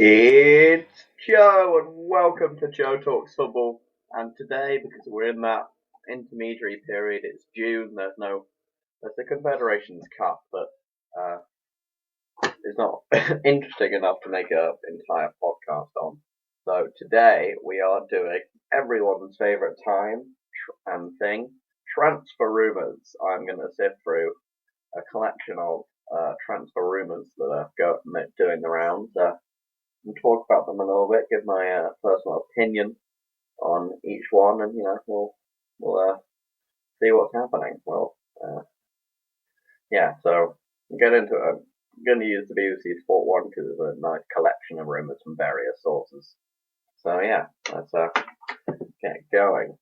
It's Joe, and welcome to Joe Talks Football. And today, because we're in that intermediary period, it's June. There's the Confederations Cup, but it's not interesting enough to make an entire podcast on. So today we are doing everyone's favourite time and thing, transfer rumours. I'm going to sift through a collection of transfer rumours that are doing the rounds. And talk about them a little bit, give my personal opinion on each one, and we'll see what's happening. So get into it. I'm going to use the BBC Sport one because it's a nice collection of rumours from various sources. So yeah, let's get going.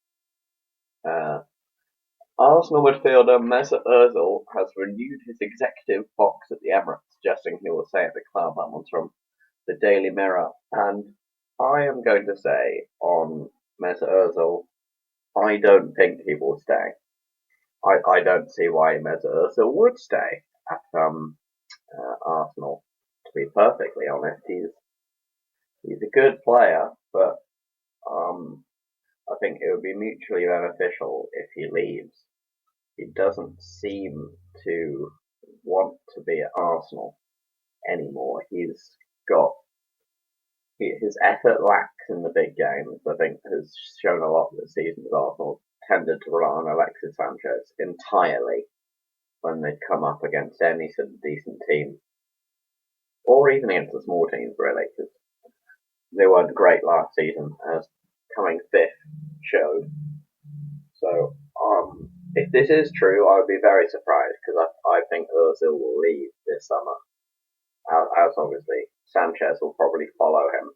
Arsenal midfielder Mesut Ozil has renewed his executive box at the Emirates, suggesting he will stay at the club. That one's from the Daily Mirror, and I am going to say on Mesut Ozil, I don't think he will stay. I don't see why Mesut Ozil would stay at Arsenal. To be perfectly honest, he's a good player, but I think it would be mutually beneficial if he leaves. He doesn't seem to want to be at Arsenal anymore. His effort lacks in the big games. I think has shown a lot this season as Arsenal tended to rely on Alexis Sanchez entirely when they'd come up against any sort of decent team, or even against the small teams, really, because they weren't great last season, as coming fifth showed. So, if this is true, I would be very surprised, because I think Ozil will leave this summer. As obviously Sanchez will probably follow him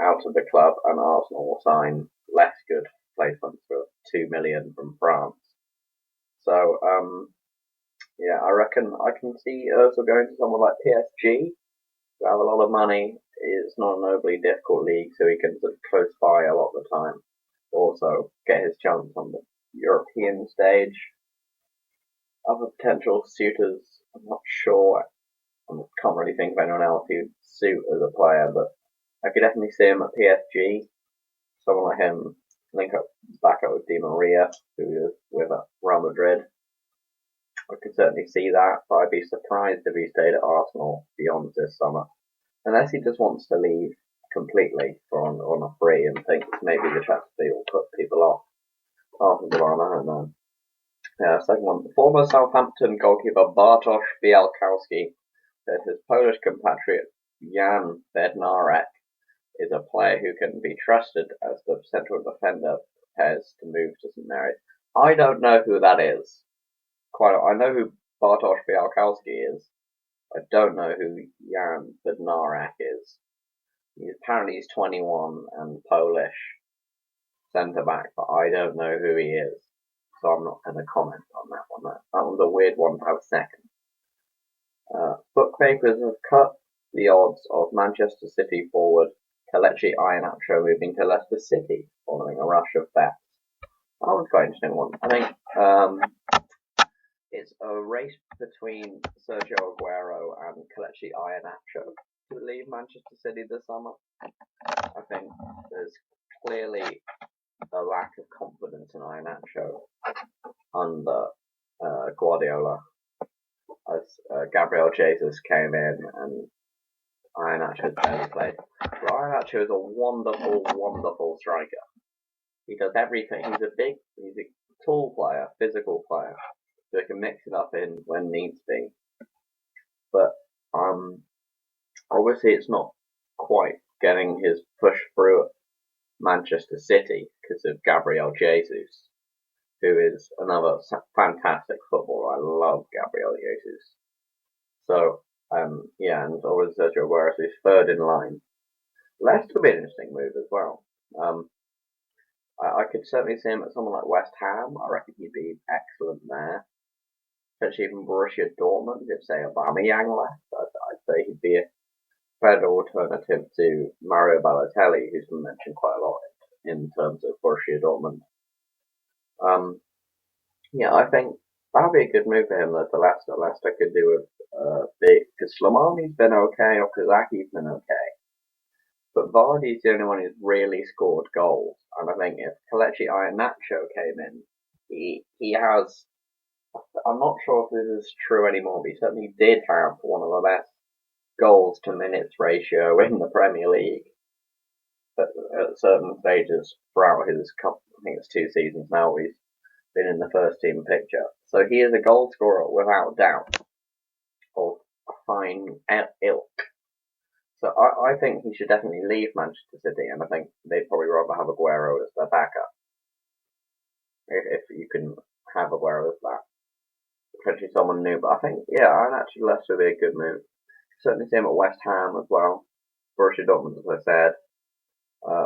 out of the club, and Arsenal will sign less good placements for $2 million from France. So I reckon I can see Ozil going to someone like PSG, who have a lot of money. It's not an overly difficult league, so he can sort of close by a lot of the time. Also get his chance on the European stage. Other potential suitors, I'm not sure. I can't really think of anyone else who'd suit as a player, but I could definitely see him at PSG. Someone like him link up back up with Di Maria, who is with Real Madrid. I could certainly see that, but I'd be surprised if he stayed at Arsenal beyond this summer, unless he just wants to leave completely on a free and thinks maybe the transfer fee will put people off. After the run, I don't know. Second one, former Southampton goalkeeper Bartosz Białkowski said his Polish compatriot Jan Bednarek is a player who can be trusted as the central defender prepares to move to St Mary's. I don't know who that is. I know who Bartosz Białkowski is. I don't know who Jan Bednarek is. Apparently he's 21 and Polish centre-back, but I don't know who he is. So I'm not going to comment on that one. That one's a weird one to have second. Bookmakers have cut the odds of Manchester City forward Kelechi Iheanacho moving to Leicester City following a rush of bets. That one's quite an interesting one. I think it's a race between Sergio Aguero and Kelechi Iheanacho to leave Manchester City this summer. I think there's clearly a lack of confidence in Iheanacho under Guardiola, as Gabriel Jesus came in and Iheanacho barely played. But Iheanacho is a wonderful, wonderful striker. He does everything. He's a tall player, physical player, so he can mix it up in when needs be. But obviously it's not quite getting his push through at Manchester City because of Gabriel Jesus, who is another fantastic footballer. I love Gabriel Jesus. So, and always Sergio Aguero is third in line. Leicester would be an interesting move as well. I could certainly see him at someone like West Ham. I reckon he'd be excellent there. Potentially even Borussia Dortmund, if say Aubameyang left. I'd say he'd be a better alternative to Mario Balotelli, who's been mentioned quite a lot in terms of Borussia Dortmund. I think That'd be a good move for him though, to Leicester. Leicester could do a big, because Slimani's been okay, or Kazaki's been okay. But Vardy's the only one who's really scored goals. And I think if Kelechi Iheanacho came in, he has, I'm not sure if this is true anymore, but he certainly did have one of the best goals to minutes ratio in the Premier League at certain stages throughout his couple, I think it's 2 seasons now he's been in the first team picture. So he is a goal scorer without doubt of fine ilk. So I think he should definitely leave Manchester City, and I think they'd probably rather have Aguero as their backup. If you can have Aguero as that. Potentially someone new, but I think, yeah, I'd actually Leicester would be a good move. Certainly see him at West Ham as well. Borussia Dortmund, as I said.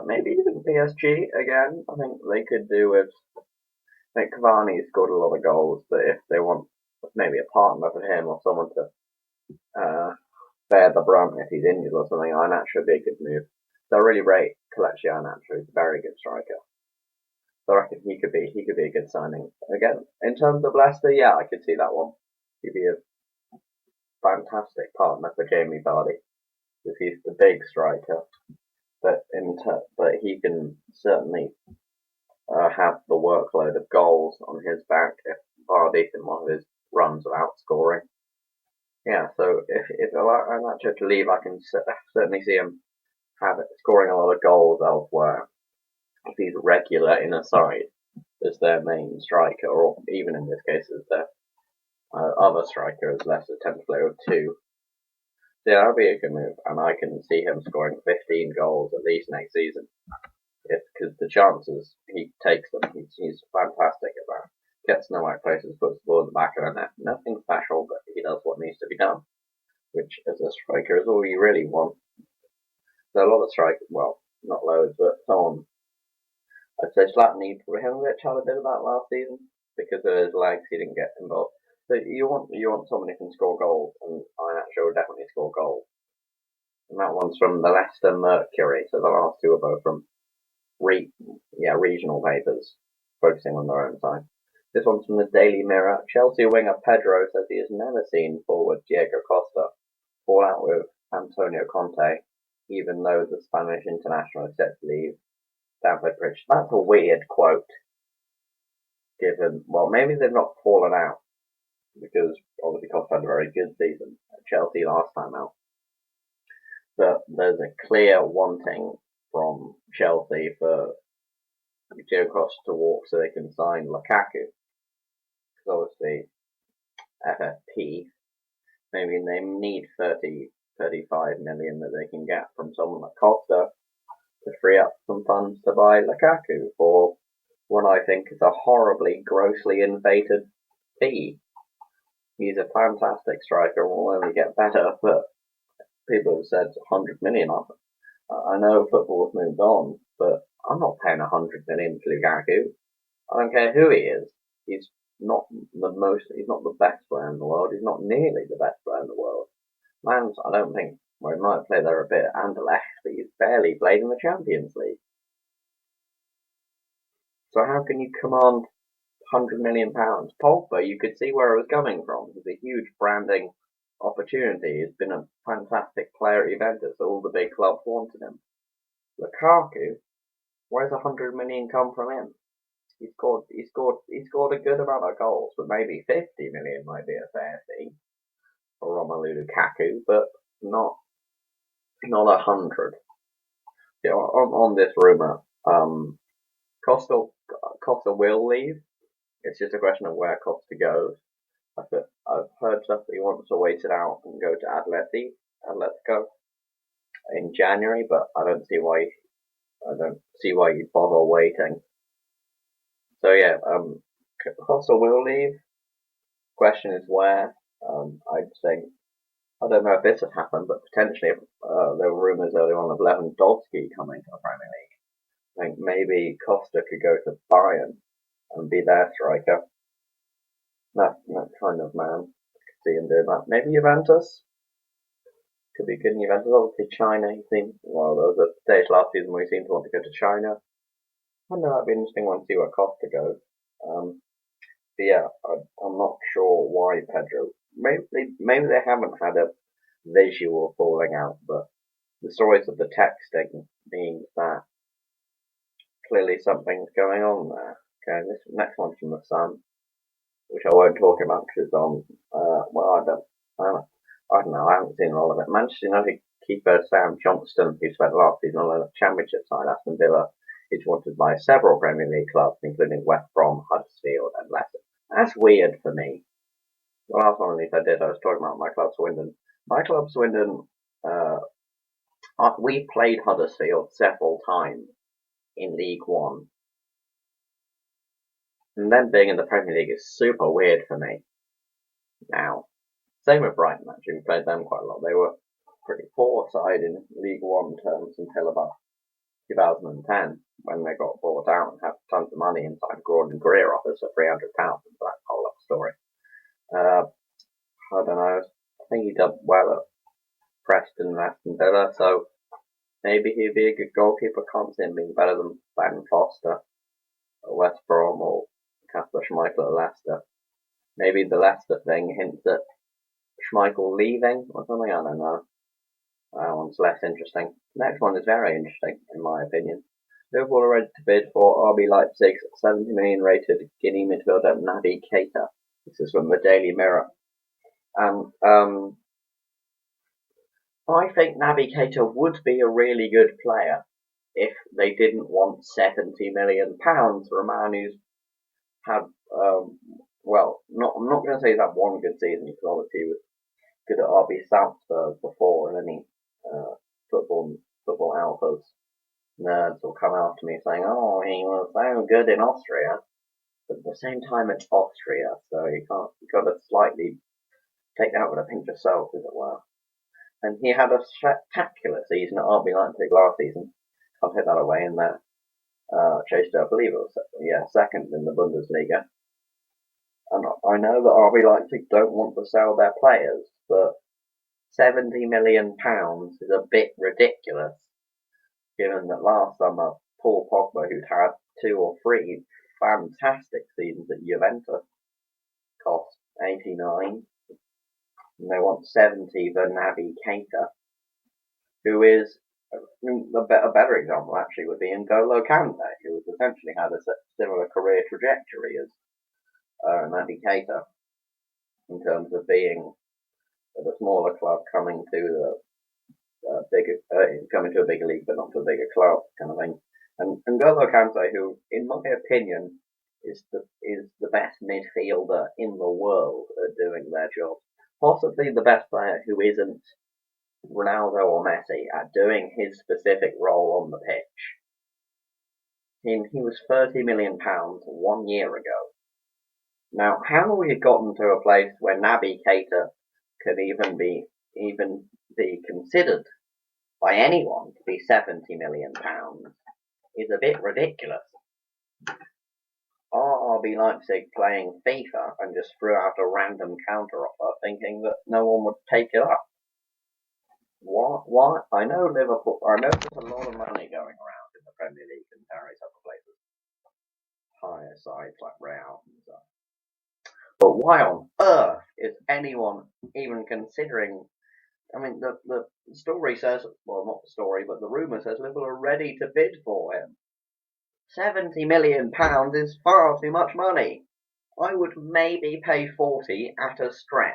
Maybe even PSG again. I think they could do with. I think Cavani scored a lot of goals, but if they want maybe a partner for him or someone to bear the brunt if he's injured or something, Iheanacho would be a good move. So I really rate Kelechi Iheanacho. He's a very good striker. So I reckon he could be a good signing. Again, in terms of Leicester, yeah, I could see that one. He'd be a fantastic partner for Jamie Vardy, because he's the big striker. But he can certainly have the workload of goals on his back if Vardy's in one of his runs without scoring. Yeah, so if Iheanacho to leave, I can certainly see him scoring a lot of goals elsewhere. If he's regular in a side as their main striker, or even in this case as their other striker, as Leicester tend to play with two. So yeah, that'd be a good move, and I can see him scoring 15 goals at least next season. Because the chances he takes them, he's fantastic at that. Gets in the right places, puts the ball in the back of the net. Nothing special, but he does what needs to be done, which as a striker is all you really want. There are a lot of strikers, well, not loads, but someone. I'd say Zlatan Ibrahimovic had a bit of that last season because of his legs. He didn't get involved. So you want someone who can score goals, and Iheanacho will definitely score goals. And that one's from the Leicester Mercury. So the last two are both from regional papers, focusing on their own side. This one's from the Daily Mirror. Chelsea winger Pedro says he has never seen forward Diego Costa fall out with Antonio Conte, even though the Spanish international is set to leave Stamford Bridge. That's a weird quote, given, well, maybe they've not fallen out, because obviously Costa had a very good season at Chelsea last time out. But there's a clear wanting from Chelsea for Diego Costa to walk so they can sign Lukaku. Because obviously, FFP, maybe they need 35 million that they can get from someone like Costa to free up some funds to buy Lukaku for what I think is a horribly, grossly inflated fee. He's a fantastic striker and will only get better, but people have said 100 million of it. I know football's moved on, but I'm not paying 100 million for Lukaku. I don't care who he is. He's not the best player in the world. He's not nearly the best player in the world. Man's, I don't think, well, he might play there a bit at Anderlecht, but he's barely played in the Champions League. So how can you command £100 million? Pogba, you could see where it was coming from. It's a huge branding opportunity. He's been a fantastic player at Juventus. All the big clubs wanted him. Lukaku, where's 100 million come from him? He scored a good amount of goals, but maybe 50 million might be a fair thing for Romelu Lukaku, but not 100. You know, on this rumour, Costa will leave. It's just a question of where Costa goes. I've heard stuff that he wants to wait it out and go to Atletico in January, but I don't see why you'd bother waiting. So yeah, Costa will leave. Question is where. I'd say, I don't know if this has happened, but potentially there were rumours earlier on of Lewandowski coming to the Premier League. I think maybe Costa could go to Bayern and be their striker. That kind of man. I could see him doing that. Maybe Juventus. Could be good in Juventus. Obviously China, there was a stage last season where he seemed to want to go to China. I don't know, that'd be an interesting one to see where Costa goes. yeah, I'm not sure why Pedro. Maybe they haven't had a visual falling out, but the stories of the texting means that clearly something's going on there. Okay, this next one's from the Sun, which I won't talk about because it's on. Well, I don't know. I haven't seen all of it. Manchester United keeper Sam Johnston, who spent last season on the Championship side, Aston Villa, is wanted by several Premier League clubs, including West Brom, Huddersfield, and Leicester. That's weird for me. The last one of these I did, I was talking about my club Swindon. My club Swindon, we played Huddersfield several times in League One. And them being in the Premier League is super weird for me. Now, same with Brighton actually, we played them quite a lot. They were a pretty poor side in League One terms until about 2010 when they got bought out and had tons of money and signed Gordon Greer offers for £300. That's a whole other story. I don't know. I think he did well at Preston and Aston Villa, so maybe he'd be a good goalkeeper. Can't see him being better than Ben Foster at West Brom or Kasper Schmeichel at Leicester. Maybe the Leicester thing hints at Schmeichel leaving or something. I don't know. That one's less interesting. Next one is very interesting, in my opinion. Liverpool are ready to bid for RB Leipzig's 70 million rated Guinea midfielder Naby Keita. This is from the Daily Mirror. I think Naby Keita would be a really good player if they didn't want £70 million for a man who's had, well, I'm not going to say he's had one good season because obviously he was good at RB Salzburg before, and any football alphas nerds will come after me saying, oh, he was so good in Austria. But at the same time, it's Austria, so you've got to slightly take that with a pinch of salt, as it were. And he had a spectacular season at RB Leipzig last season. Can't take that away in that. Chased, I believe it was, second in the Bundesliga. And I know that RB Leipzig don't want to sell their players, but £70 million is a bit ridiculous, given that last summer Paul Pogba, who'd had 2 or 3 fantastic seasons at Juventus, cost 89. And they want 70 for Naby Keita, who is a better example actually would be N'Golo Kante, who essentially had a similar career trajectory as Naby Keita in terms of being at a smaller club coming to coming to a bigger league but not to a bigger club kind of thing. And N'Golo Kante, who in my opinion is the best midfielder in the world at doing their job. Possibly the best player who isn't Ronaldo or Messi at doing his specific role on the pitch. He was £30 million 1 year ago. Now, how have we gotten to a place where Naby Keita could even be considered by anyone to be £70 million is a bit ridiculous. RB Leipzig playing FIFA and just threw out a random counter offer thinking that no one would take it up. Why? I know Liverpool, I know there's a lot of money going around in the Premier League and various other places. Higher sides like Real and stuff. But why on earth is anyone even considering? I mean, the story says, well, not the story, but the rumour says Liverpool are ready to bid for him. £70 million is far too much money. I would maybe pay 40 at a stretch.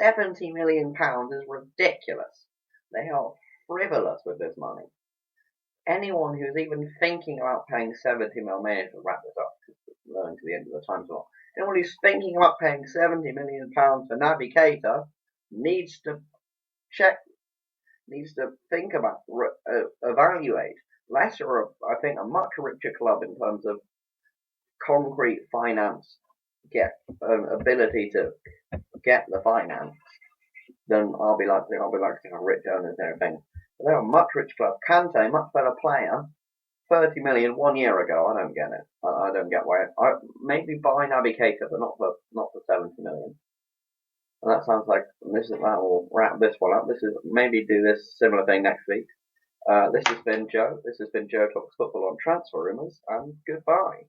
£70 million is ridiculous. They are frivolous with this money. Anyone who's even thinking about paying 70 million, to wrap this up, we're going to the end of the time slot. Anyone who's thinking about paying £70 million for Naby Keita needs to think about, evaluate. Leicester are, I think, a much richer club in terms of concrete finance, ability to get the finance than RB Leipzig. RB Leipzig are rich owners and everything. But they're a much richer club. Kante, much better player. 30 million 1 year ago. I don't get it. I don't get why. Maybe buy Naby Keita, but not for 70 million. And that sounds like that will wrap this one up. Maybe do this similar thing next week. This has been Joe. This has been Joe Talks Football on Transfer Rumours, and goodbye.